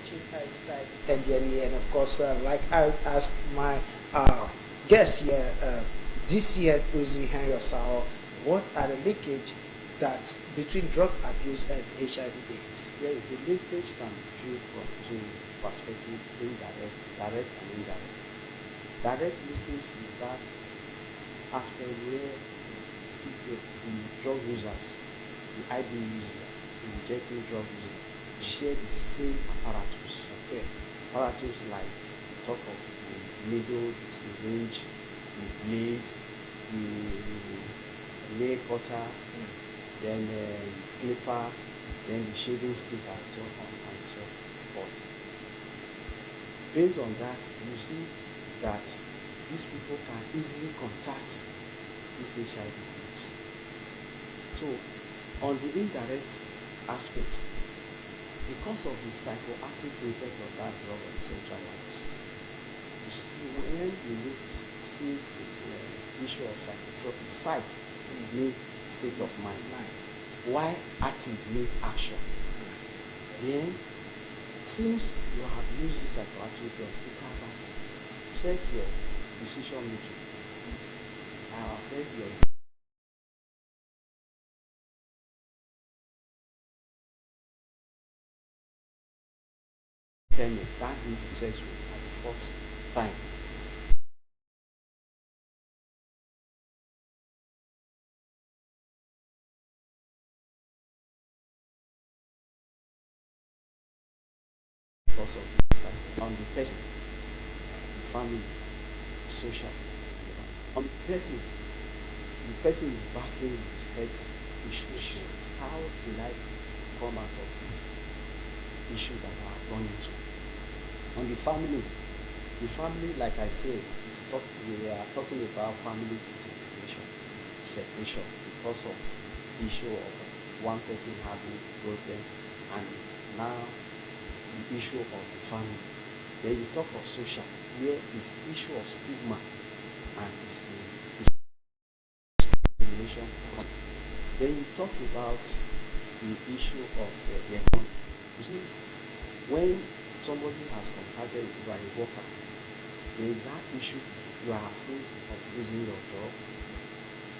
watching inside Ndlea, and of course, like I asked my guest here, this year, Uzi Henry Osao, what are the linkage that between drug abuse and HIV/AIDS? There is a linkage can be viewed from two perspectives: indirect, direct, and indirect. Direct linkage is that aspect where people, the drug users, the IB users, the injecting drug users, share the same apparatus. Okay, apparatus like talk of the needle, the syringe, the blade, the nail cutter, then clipper, then the shaving stick, and so on and so forth. Based on that, you see that these people can easily contact this HIV/AIDS. So, on the indirect aspect, because of the psychoactive effect of that drug on the central nervous system, you see, when you see the issue of psychotropic, psych means state of mind. Why active means action. Then, since you have used the psychoactive drug, it has affected your decision making. Affect your payment. That is successful at the first time. Because of this on the person, the family, social. On the person is battling with health issues. How will I come out of this issue that I have run into? On the family, like I said, we are talking about family disintegration, separation, because of the issue of one person having problem, and it's now the issue of the family. Then you talk of social, where it's issue of stigma and discrimination. Then you talk about the issue of the economy. You see, when somebody has contracted, you are a worker, there is that issue, you are afraid of losing your job.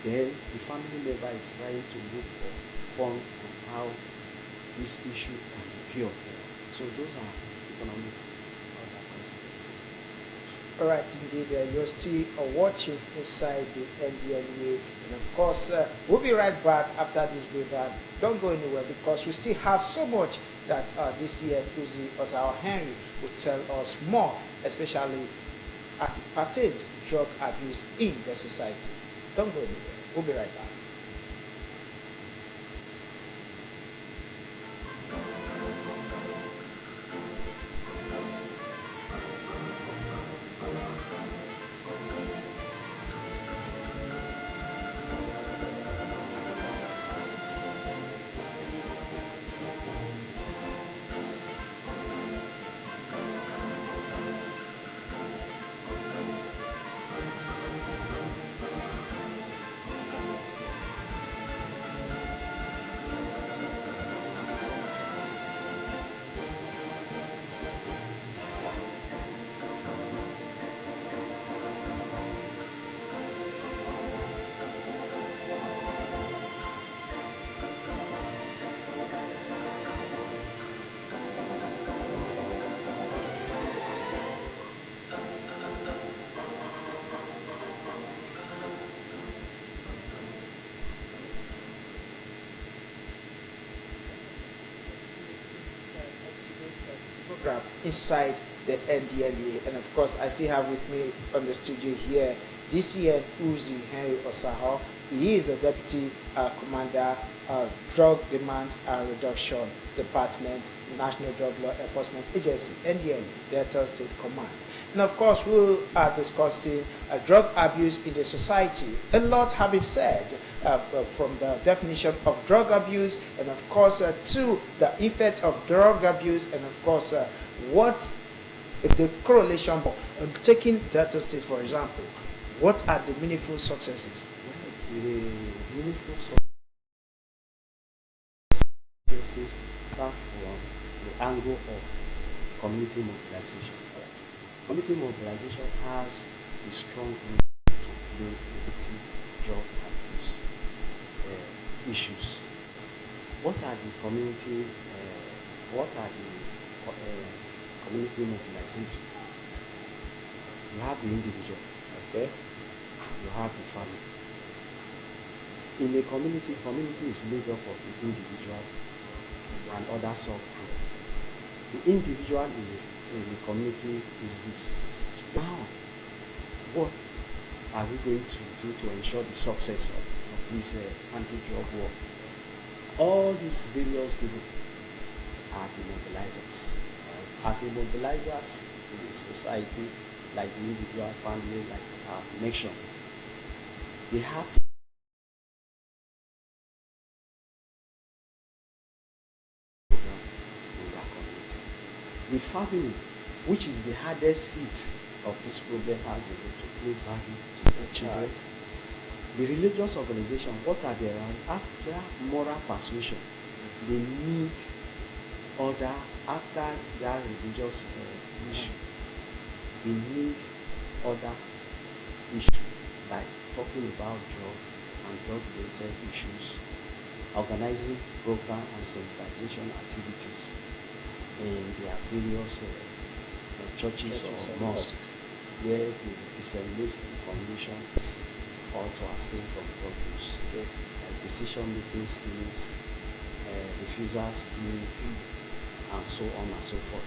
Then the family member is trying to look for funds on how this issue can be cured. So those are economic consequences. All right, indeed, you're still watching inside the Ndlea, and of course, we'll be right back after this break. Don't go anywhere, because we still have so much that this year Uzi Osao Henry will tell us more, especially as it pertains to drug abuse in the society. Don't go anywhere. We'll be right back. Program inside the Ndlea, and of course I still have with me on the studio here this year Uzi Henry Osao. He is a deputy commander drug demand reduction department, National Drug Law Enforcement Agency, Ndlea, Delta State Command. And of course, we are discussing drug abuse in the society. A lot have been said from the definition of drug abuse, and of course, to the effects of drug abuse, and of course, what the correlation. Taking Delta State, for example, what are the meaningful successes? The meaningful successes start from the angle of community mobilization. Community mobilization has a strong role to play in the drug abuse issues. What are the community? Community mobilization? You have the individual, okay? You have the family. In a community is made up of the individual and other subgroup. The individual in the community is this. Now, what are we going to do to ensure the success of this anti-drug war? All these various people are the mobilizers. Right. As the mobilizers in the society, like the individual, family, like our nation, they have the family, which is the hardest hit of this problem, has a role to play value to the children. The religious organization, what are their after moral persuasion? They need other after their religious issue. They need other issues like talking about drug and drug-related issues, organizing program and sensitization activities in their various churches or mosques, where they disseminate information or to abstain from drug use, decision-making skills, refusal skills, and so on and so forth.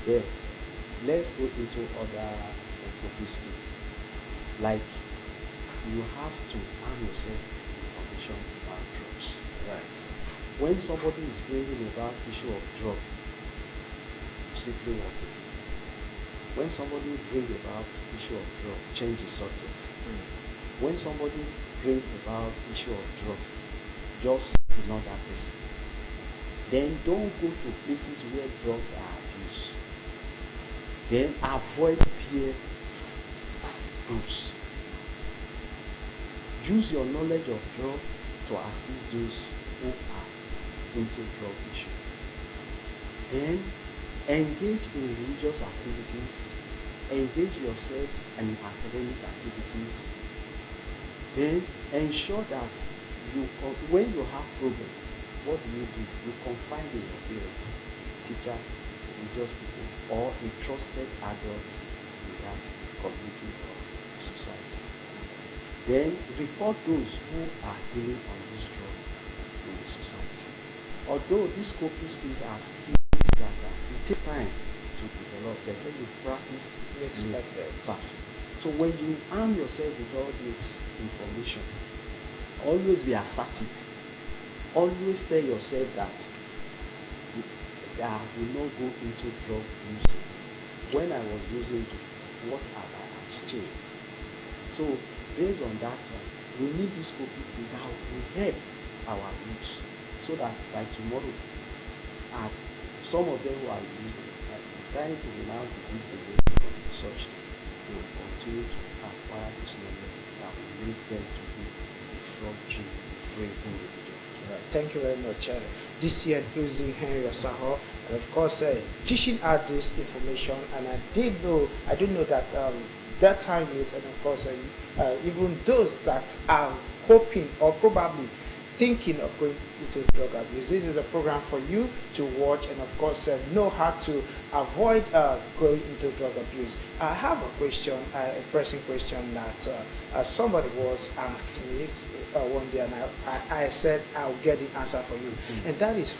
Then, let's go into other coping skills. Like, you have to arm yourself with information about drugs. Right. When somebody is bringing about issue of drug, simply walking. When somebody bring about issue of drug, change the subject. When somebody bring about issue of drug, just ignore that person. Then don't go to places where drugs are abused. Then avoid peer groups. Use your knowledge of drug to assist those who are into drug issue. Then engage in religious activities, engage yourself in academic activities, then ensure that when you have problems, what do? You confide in your parents, teacher, religious people, or a trusted adult in that community or society. Then report those who are dealing on this drug in the society. Although these coping skills are skills that it takes time to develop. They say you practice makes perfect. So when you arm yourself with all this information, always be assertive. Always tell yourself that I will not go into drug using. When I was using it, what have I achieved? So based on that, we need this coping skill that will help our youth, so that by tomorrow, as some of them who are using it's trying to be now desist away from such, will continue to acquire this knowledge that will make them to be free individuals. Right. Thank you very much. This year, Ndlea Henry Osaho, and of course, teaching out this information. And I didn't know that that time youth, and of course, even those that are hoping or probably thinking of going into drug abuse. This is a program for you to watch and of course know how to avoid going into drug abuse. I have a question, a pressing question that somebody was asked me one day, and I said I'll get the answer for you. And that is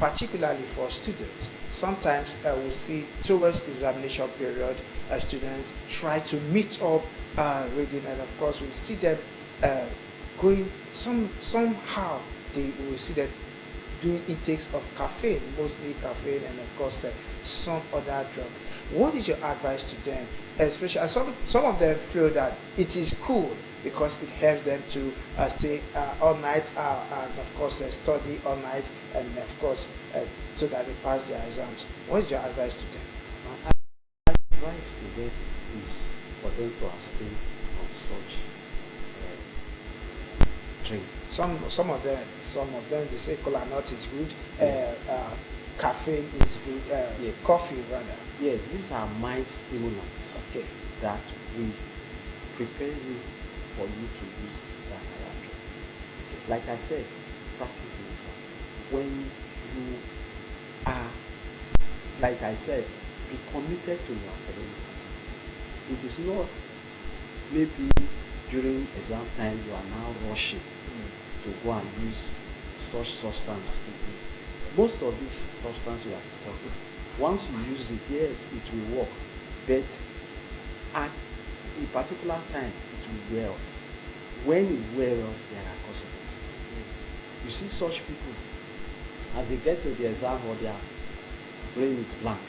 particularly for students. Sometimes we see towards examination period, students try to meet up reading, and of course we see them going somehow they will see that doing intakes of caffeine, mostly caffeine, and of course some other drug. What is your advice to them? Especially some of them feel that it is cool because it helps them to stay all night and of course study all night, and of course so that they pass their exams. What is your advice to them? My advice to them is for them to abstain from such drink. Some of them they say cola nut is good. Yes. caffeine is Yes. coffee rather. Yes, these are mind stimulants Okay. that will prepare you for you to use that higher drug. Like I said, practice makes perfect. When you are, like I said, be committed to your academic activity. It is not maybe during exam time you are now rushing to go and use such substance to do. Most of these substances we are talking, once you use it, yes, it will work, but at a particular time it will wear off. When it wears off, there are consequences. You see such people, as they get to the exam or their brain is blank,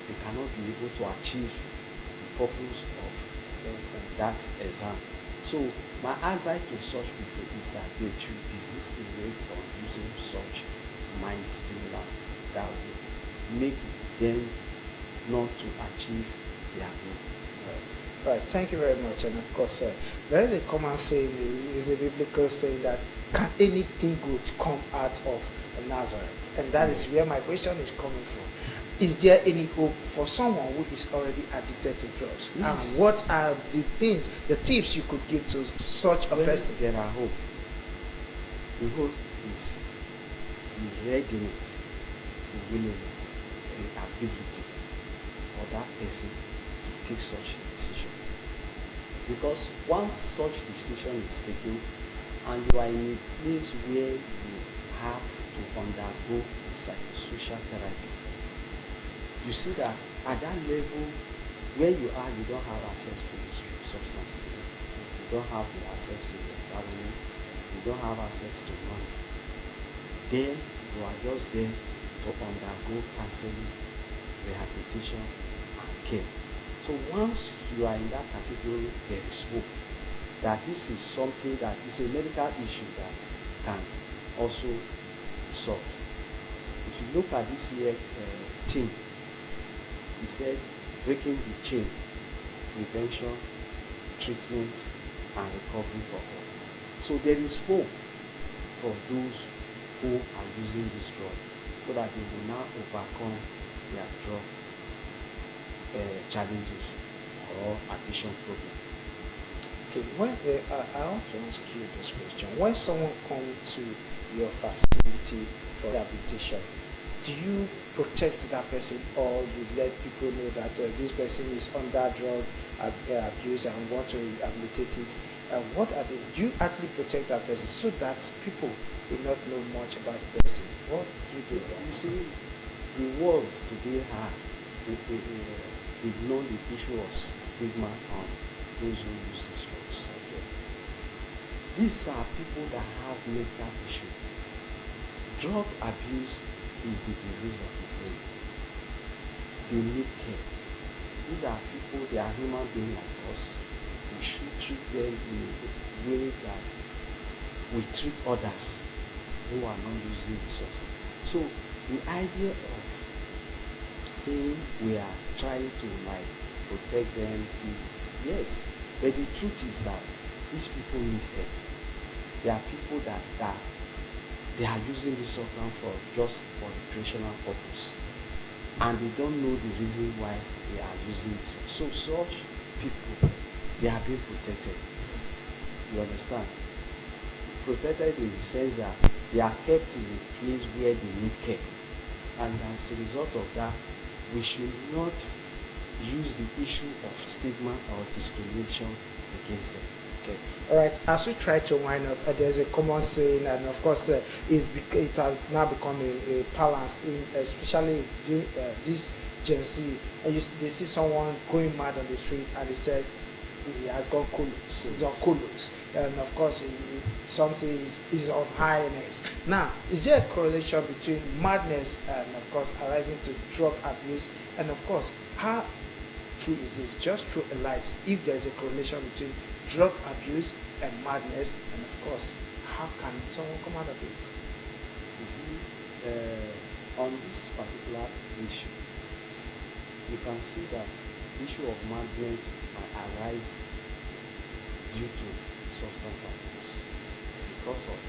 they cannot be able to achieve the purpose of that exam. So my advice to such people is that they should desist away from using such mind stimulant that will make them not to achieve their goal. Right, thank you very much. And of course, there is a common saying, is a biblical saying that can anything good come out of Nazareth? And that is where my question is coming from. Is there any hope for someone who is already addicted to drugs? Yes. And what are the things, the tips you could give to such a person? There are hope. The hope is the readiness, the willingness, the ability for that person to take such a decision. Because once such decision is taken and you are in a place where you have to undergo a psychosocial therapy, you see that at that level where you are, you don't have access to this substance. You don't have the access to the environment. You don't have access to money. Then you are just there to undergo counseling, rehabilitation, and care. So once you are in that category, there is hope that this is something that is a medical issue that can also be solved. If you look at this year team, he said breaking the chain, prevention, treatment, and recovery for all. So there is hope for those who are using this drug so that they will now overcome their drug challenges or addiction problem. Okay, when I want to ask you this question. When someone comes to your facility for rehabilitation, do you protect that person, or you let people know that this person is under drug abuse and want to rehabilitate it? What are they? Do you actually protect that person so that people will not know much about the person? What do you do? You see, the world today we've known the issue of stigma on those who use these drugs. Okay. These are people that have mental issues. Drug abuse is the disease of the brain. They need care. These are people, they are human beings like us. We should treat them in a way that we treat others who are not using the substance. So the idea of saying we are trying to protect them, yes, but the truth is that these people need help. There are people that they are using this substance for recreational purpose, and they don't know the reason why they are using it. So such people, they are being protected. You understand? Protected in the sense that they are kept in a place where they need care, and as a result of that, we should not use the issue of stigma or discrimination against them. Okay. All right. As we try to wind up, there's a common saying, and of course, it has now become a balance, especially during this Gen Z. And they see someone going mad on the street, and they said he has gone coolers. He's on coolers, and of course, some say he's on highness. Now, is there a correlation between madness and, of course, arising to drug abuse? And of course, how true is this? Just throw a light if there's a correlation between drug abuse and madness, and of course, how can someone come out of it? You see, on this particular issue, you can see that the issue of madness might arise due to substance abuse because of